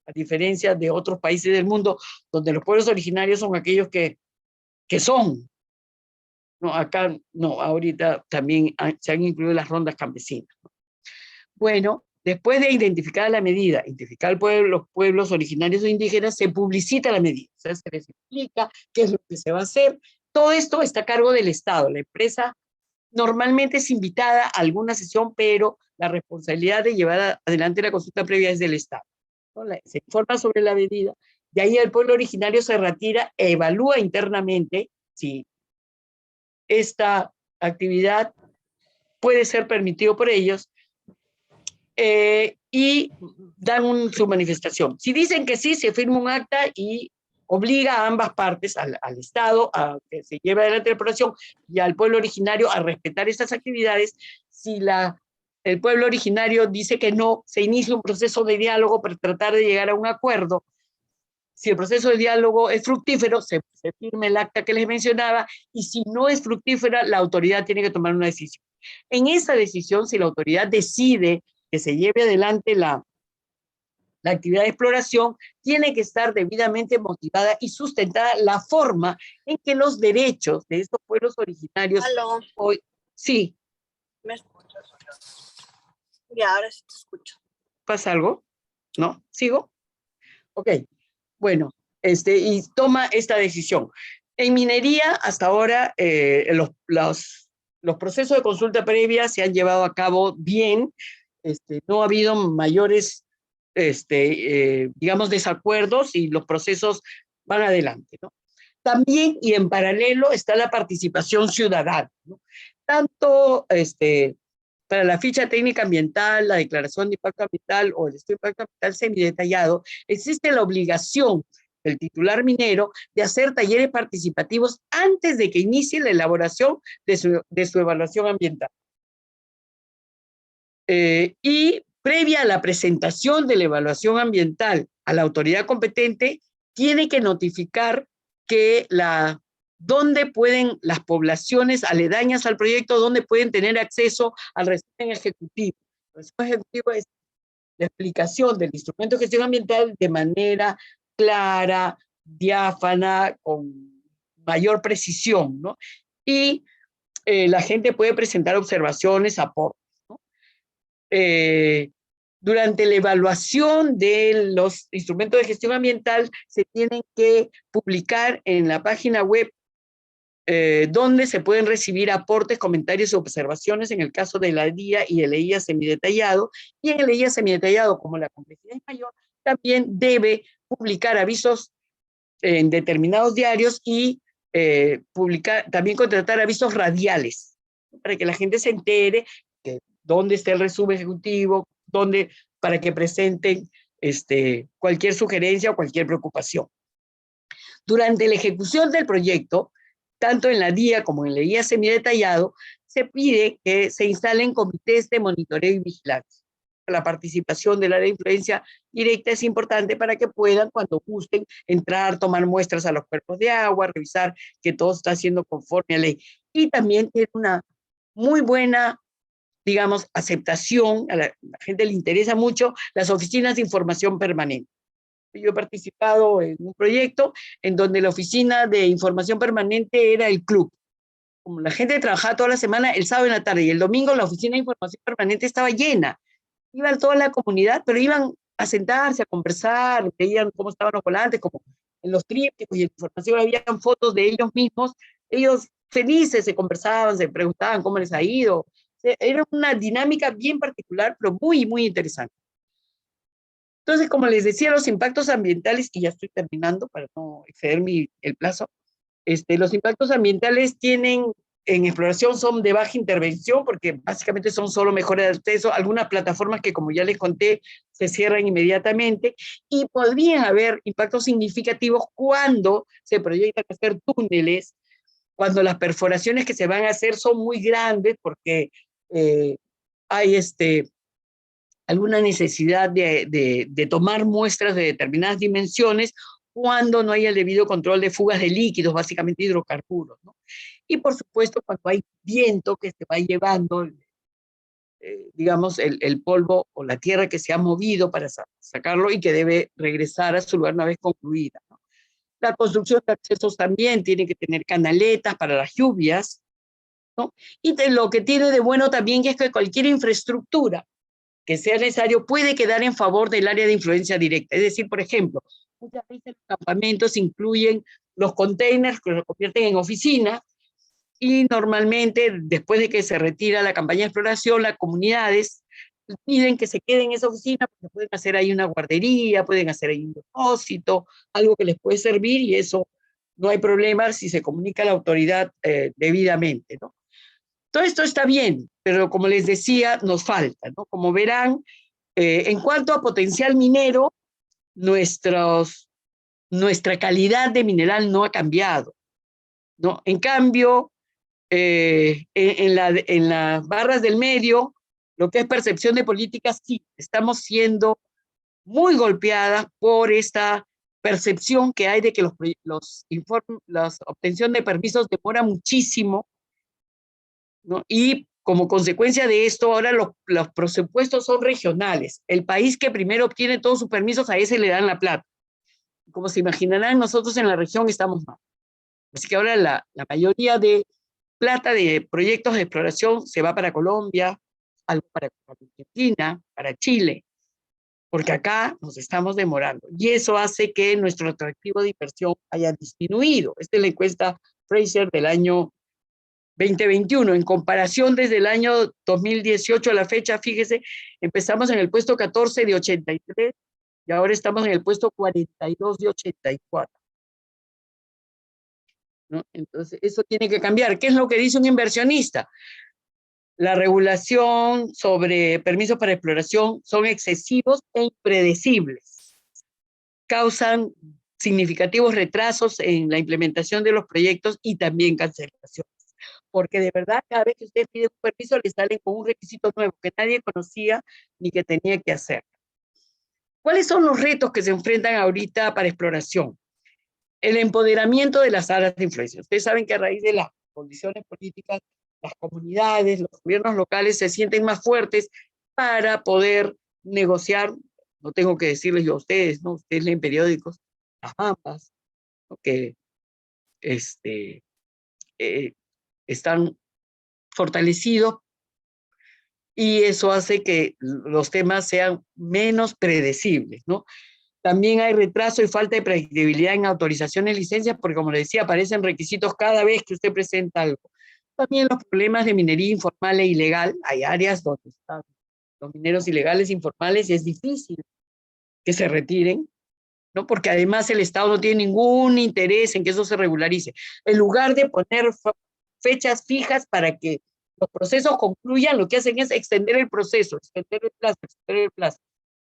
A diferencia de otros países del mundo donde los pueblos originarios son aquellos que son, ¿no? Acá no, ahorita también se han incluido las rondas campesinas, ¿no? Bueno, después de identificar la medida, identificar los pueblos originarios o indígenas, se publicita la medida, o sea, se les explica qué es lo que se va a hacer. Todo esto está a cargo del Estado. La empresa normalmente es invitada a alguna sesión, pero la responsabilidad de llevar adelante la consulta previa es del Estado, ¿no? Se informa sobre la medida, y ahí el pueblo originario se retira e evalúa internamente si esta actividad puede ser permitido por ellos. y dan su manifestación. Si dicen que sí, se firma un acta y obliga a ambas partes, al Estado a que se lleve adelante la exploración y al pueblo originario a respetar estas actividades. Si el pueblo originario dice que no, se inicia un proceso de diálogo para tratar de llegar a un acuerdo. Si el proceso de diálogo es fructífero, se firma el acta que les mencionaba, y si no es fructífera, la autoridad tiene que tomar una decisión. En esa decisión, si la autoridad decide que se lleve adelante la actividad de exploración, tiene que estar debidamente motivada y sustentada la forma en que los derechos de estos pueblos originarios... Aló. Hoy, sí. ¿Me escuchas? Ya, ahora sí te escucho. ¿Pasa algo? ¿No? ¿Sigo? Ok. Bueno, y toma esta decisión. En minería, hasta ahora, los procesos de consulta previa se han llevado a cabo bien. No ha habido mayores, digamos, desacuerdos, y los procesos van adelante, ¿no? También, y en paralelo, está la participación ciudadana, ¿no? Tanto para la ficha técnica ambiental, la declaración de impacto ambiental o el estudio de impacto ambiental semidetallado, existe la obligación del titular minero de hacer talleres participativos antes de que inicie la elaboración de su evaluación ambiental. Y previa a la presentación de la evaluación ambiental a la autoridad competente, tiene que notificar que dónde pueden las poblaciones aledañas al proyecto, dónde pueden tener acceso al resumen ejecutivo. El resumen ejecutivo es la explicación del instrumento de gestión ambiental de manera clara, diáfana, con mayor precisión, ¿no? Y la gente puede presentar observaciones, aportes, ¿no? Durante la evaluación de los instrumentos de gestión ambiental se tienen que publicar en la página web donde se pueden recibir aportes, comentarios y observaciones en el caso de la DIA y el EIA semidetallado. Y en el EIA semidetallado, como la complejidad es mayor, también debe publicar avisos en determinados diarios y también contratar avisos radiales para que la gente se entere que dónde está el resumen ejecutivo, para que presenten cualquier sugerencia o cualquier preocupación. Durante la ejecución del proyecto, tanto en la DIA como en la guía semidetallado, se pide que se instalen comités de monitoreo y vigilancia. La participación del área de influencia directa es importante para que puedan, cuando gusten, entrar, tomar muestras a los cuerpos de agua, revisar que todo está siendo conforme a ley. Y también tiene una muy buena, digamos, aceptación, a la gente le interesa mucho las oficinas de información permanente. Yo he participado en un proyecto en donde la oficina de información permanente era el club. Como la gente trabajaba toda la semana, el sábado en la tarde y el domingo la oficina de información permanente estaba llena. Iba toda la comunidad, pero iban a sentarse, a conversar, veían cómo estaban los volantes, como en los trípticos y en la información habían fotos de ellos mismos. Ellos felices se conversaban, se preguntaban cómo les ha ido. Era una dinámica bien particular, pero muy, muy interesante. Entonces, como les decía, los impactos ambientales, y ya estoy terminando para no exceder el plazo, los impactos ambientales en exploración son de baja intervención, porque básicamente son solo mejoras de acceso, algunas plataformas que, como ya les conté, se cierran inmediatamente, y podrían haber impactos significativos cuando se proyectan hacer túneles, cuando las perforaciones que se van a hacer son muy grandes, porque hay alguna necesidad de tomar muestras de determinadas dimensiones cuando no hay el debido control de fugas de líquidos, básicamente hidrocarburos, ¿no? Y por supuesto cuando hay viento que se va llevando, digamos, el polvo o la tierra que se ha movido para sacarlo y que debe regresar a su lugar una vez concluida, ¿no? La construcción de accesos también tiene que tener canaletas para las lluvias, ¿no? Y lo que tiene de bueno también es que cualquier infraestructura que sea necesario puede quedar en favor del área de influencia directa. Es decir, por ejemplo, muchas veces los campamentos incluyen los containers que los convierten en oficinas, y normalmente después de que se retira la campaña de exploración, las comunidades piden que se queden en esa oficina porque pueden hacer ahí una guardería, pueden hacer ahí un depósito, algo que les puede servir, y eso no hay problema si se comunica a la autoridad debidamente, ¿no? Todo esto está bien, pero como les decía, nos falta, ¿no? Como verán, En cuanto a potencial minero, nuestra calidad de mineral no ha cambiado, ¿no? En cambio, en las barras del medio, lo que es percepción de políticas, sí, estamos siendo muy golpeadas por esta percepción que hay de que la obtención de permisos demora muchísimo, ¿no? Y como consecuencia de esto, ahora los presupuestos son regionales. El país que primero obtiene todos sus permisos, a ese le dan la plata. Como se imaginarán, nosotros en la región estamos mal. Así que ahora la mayoría de plata de proyectos de exploración se va para Colombia, algo para Argentina, para Chile, porque acá nos estamos demorando. Y eso hace que nuestro atractivo de inversión haya disminuido. Esta es la encuesta Fraser del año 2021. En comparación desde el año 2018 a la fecha, fíjese, empezamos en el puesto 14 de 83 y ahora estamos en el puesto 42 de 84. ¿No? Entonces, eso tiene que cambiar. ¿Qué es lo que dice un inversionista? La regulación sobre permisos para exploración son excesivos e impredecibles. Causan significativos retrasos en la implementación de los proyectos y también cancelaciones. Porque de verdad, cada vez que usted pide un permiso, le salen con un requisito nuevo que nadie conocía ni que tenía que hacer. ¿Cuáles son los retos que se enfrentan ahorita para exploración? El empoderamiento de las áreas de influencia. Ustedes saben que a raíz de las condiciones políticas, las comunidades, los gobiernos locales se sienten más fuertes para poder negociar. No tengo que decirles yo a ustedes, ¿no? Ustedes leen periódicos, las mapas, ¿no? Que están fortalecidos y eso hace que los temas sean menos predecibles, ¿no? También hay retraso y falta de predictibilidad en autorizaciones y licencias, porque como le decía, aparecen requisitos cada vez que usted presenta algo. También los problemas de minería informal e ilegal. Hay áreas donde están los mineros ilegales, informales, y es difícil que se retiren, ¿no? Porque además el Estado no tiene ningún interés en que eso se regularice. En lugar de poner fechas fijas para que los procesos concluyan, lo que hacen es extender el proceso, extender el plazo, extender el plazo.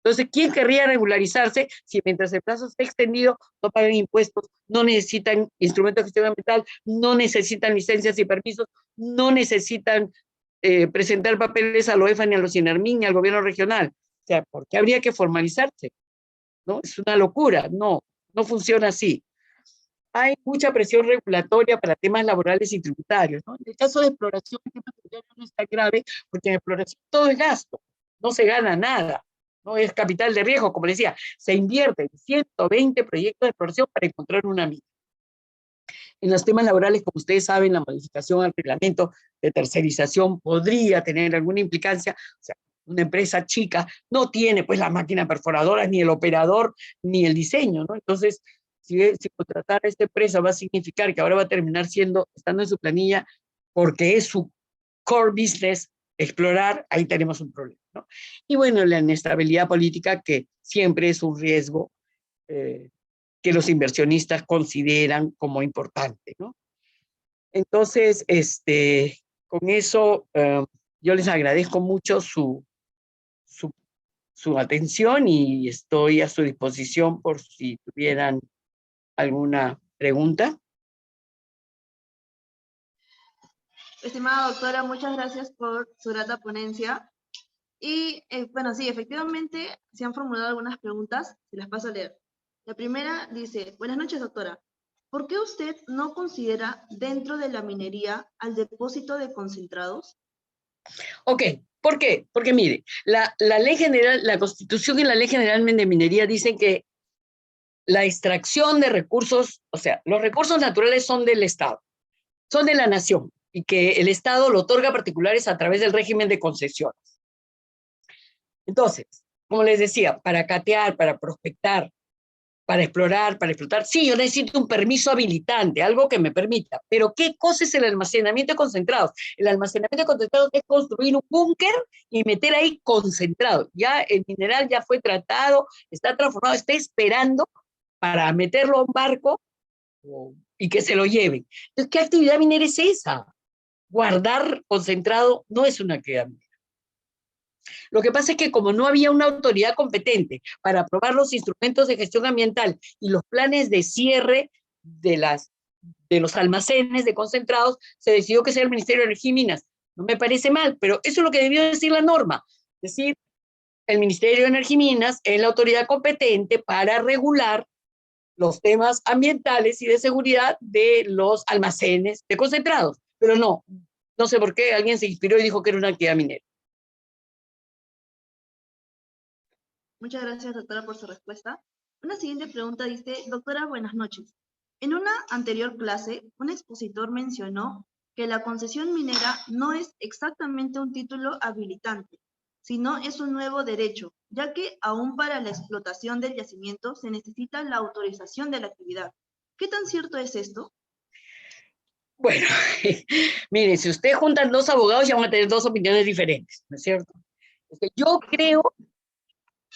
Entonces, ¿quién querría regularizarse si mientras el plazo esté extendido no pagan impuestos, no necesitan instrumentos de gestión ambiental, no necesitan licencias y permisos, no necesitan presentar papeles a la OEFA, ni a los INARMIN, ni al gobierno regional? O sea, ¿por qué habría que formalizarse? ¿No? Es una locura, no funciona así. Hay mucha presión regulatoria para temas laborales y tributarios, ¿no? En el caso de exploración, el tema tributario no está grave, porque en exploración todo es gasto, no se gana nada, no es capital de riesgo, como decía, se invierte en 120 proyectos de exploración para encontrar una mina. En los temas laborales, como ustedes saben, la modificación al reglamento de tercerización podría tener alguna implicancia. O sea, una empresa chica no tiene pues la máquina perforadora, ni el operador, ni el diseño, ¿no? Entonces, si contratar a esta empresa va a significar que ahora va a terminar estando en su planilla porque es su core business explorar, ahí tenemos un problema, ¿no? Y bueno, la inestabilidad política, que siempre es un riesgo que los inversionistas consideran como importante, ¿no? Entonces, con eso, yo les agradezco mucho su atención y estoy a su disposición por si tuvieran alguna pregunta. Estimada doctora, muchas gracias por su grata ponencia. Y bueno, sí, efectivamente se han formulado algunas preguntas, se las paso a leer. La primera dice: buenas noches, doctora. ¿Por qué usted no considera dentro de la minería al depósito de concentrados? Ok, ¿por qué? Porque mire, la ley general, la Constitución y la ley general de minería dicen que la extracción de recursos, o sea, los recursos naturales son del Estado, son de la nación, y que el Estado lo otorga a particulares a través del régimen de concesiones. Entonces, como les decía, para catear, para prospectar, para explorar, para explotar, sí, yo necesito un permiso habilitante, algo que me permita. Pero ¿qué cosa es el almacenamiento de concentrados? El almacenamiento de concentrados es construir un búnker y meter ahí concentrado. Ya el mineral ya fue tratado, está transformado, está esperando para meterlo a un barco y que se lo lleven. Entonces, ¿qué actividad minera es esa? Guardar concentrado no es una actividad minera. Lo que pasa es que como no había una autoridad competente para aprobar los instrumentos de gestión ambiental y los planes de cierre de los almacenes de concentrados, se decidió que sea el Ministerio de Energía y Minas. No me parece mal, pero eso es lo que debió decir la norma. Es decir, el Ministerio de Energía y Minas es la autoridad competente para regular los temas ambientales y de seguridad de los almacenes de concentrados. Pero no sé por qué alguien se inspiró y dijo que era una actividad minera. Muchas gracias, doctora, por su respuesta. Una siguiente pregunta dice, doctora, buenas noches. En una anterior clase, un expositor mencionó que la concesión minera no es exactamente un título habilitante, sino es un nuevo derecho, ya que aún para la explotación del yacimiento se necesita la autorización de la actividad. ¿Qué tan cierto es esto? Bueno, miren, si ustedes juntan dos abogados ya van a tener dos opiniones diferentes, ¿no es cierto? Yo creo,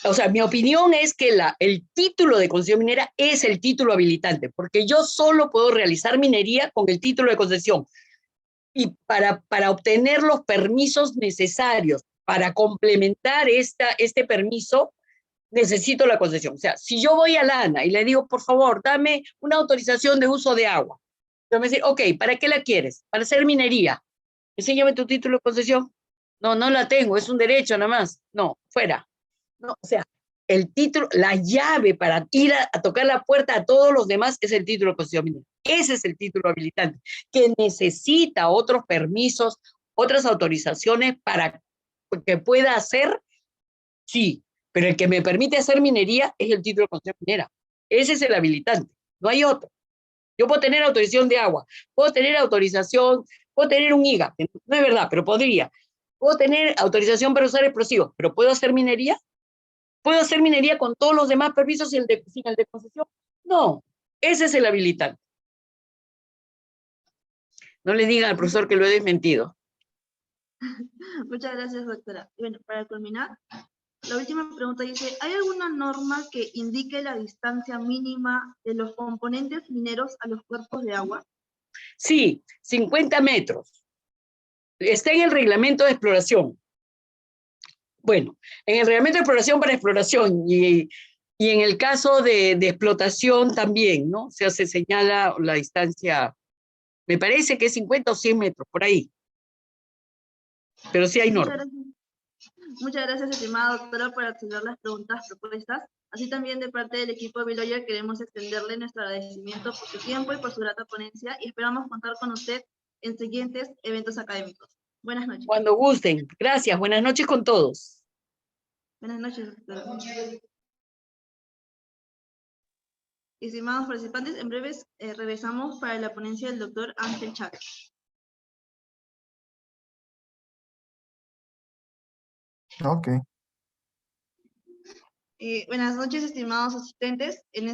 o sea, mi opinión es que el título de concesión minera es el título habilitante, porque yo solo puedo realizar minería con el título de concesión. Y para obtener los permisos necesarios para complementar este permiso, necesito la concesión. O sea, si yo voy a la ANA y le digo, por favor, dame una autorización de uso de agua, yo me dice, ok, ¿para qué la quieres? Para hacer minería. Enséñame tu título de concesión. No la tengo, es un derecho nada más. No, fuera. No, o sea, el título, la llave para ir a tocar la puerta a todos los demás es el título de concesión minera. Ese es el título habilitante, que necesita otros permisos, otras autorizaciones para que pueda hacer, sí, pero el que me permite hacer minería es el título de concesión minera. Ese es el habilitante, no hay otro. Yo puedo tener autorización de agua, puedo tener autorización, puedo tener un IGA, no es verdad, pero podría. Puedo tener autorización para usar explosivos, pero ¿puedo hacer minería? ¿Puedo hacer minería con todos los demás permisos sin el de concesión? No, ese es el habilitante. No le digan al profesor que lo he desmentido. Muchas gracias, doctora. Y bueno, para culminar, la última pregunta dice, ¿hay alguna norma que indique la distancia mínima de los componentes mineros a los cuerpos de agua? Sí, 50 metros. Está en el reglamento de exploración. Bueno, en el reglamento de exploración para exploración y en el caso de explotación también, ¿no? O sea, se señala la distancia, me parece que es 50 o 100 metros, por ahí. Pero sí hay normas. Muchas gracias, estimada doctora, por acceder a las preguntas propuestas. Así también de parte del equipo de Beloya queremos extenderle nuestro agradecimiento por su tiempo y por su grata ponencia y esperamos contar con usted en siguientes eventos académicos. Buenas noches. Cuando gusten. Gracias. Buenas noches con todos. Buenas noches, doctora. Estimados participantes, en breves regresamos para la ponencia del doctor Ángel Chávez. Ok. Buenas noches, estimados asistentes. En